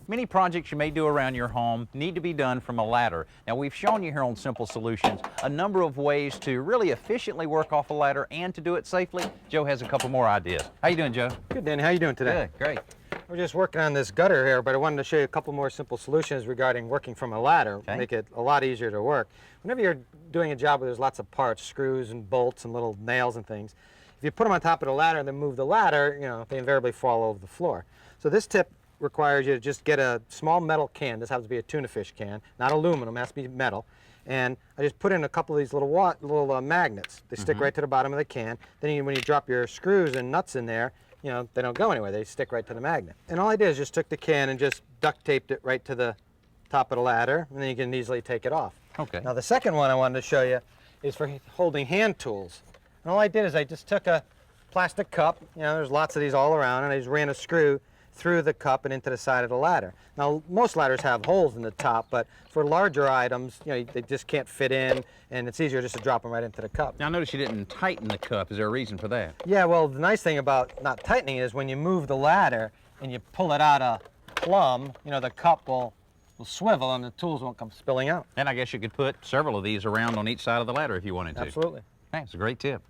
Many projects you may do around your home need to be done from a ladder. Now, we've shown you here on Simple Solutions a number of ways to really efficiently work off a ladder and to do it safely. Joe has a couple more ideas. How you doing, Joe? Good, Danny. How you doing today? Good, great. We're just working on this gutter here, but I wanted to show you a couple more simple solutions regarding working from a ladder. Okay. Make it a lot easier to work. Whenever you're doing a job where there's lots of parts, screws and bolts and little nails and things, if you put them on top of the ladder and then move the ladder, they invariably fall over the floor. So this tip requires you to just get a small metal can. This happens to be a tuna fish can, not aluminum, it has to be metal. And I just put in a couple of these little magnets. They stick right to the bottom of the can. Then when you drop your screws and nuts in there, they don't go anywhere. They stick right to the magnet. And all I did is just took the can and just duct taped it right to the top of the ladder, and then you can easily take it off. Okay. Now the second one I wanted to show you is for holding hand tools. And all I did is I just took a plastic cup, there's lots of these all around, and I just ran a screw through the cup and into the side of the ladder. Now, most ladders have holes in the top, but for larger items, they just can't fit in, and it's easier just to drop them right into the cup. Now, I noticed you didn't tighten the cup. Is there a reason for that? Yeah, well, the nice thing about not tightening is when you move the ladder and you pull it out of plumb, the cup will swivel and the tools won't come spilling out. And I guess you could put several of these around on each side of the ladder if you wanted to. Absolutely. Hey, it's a great tip.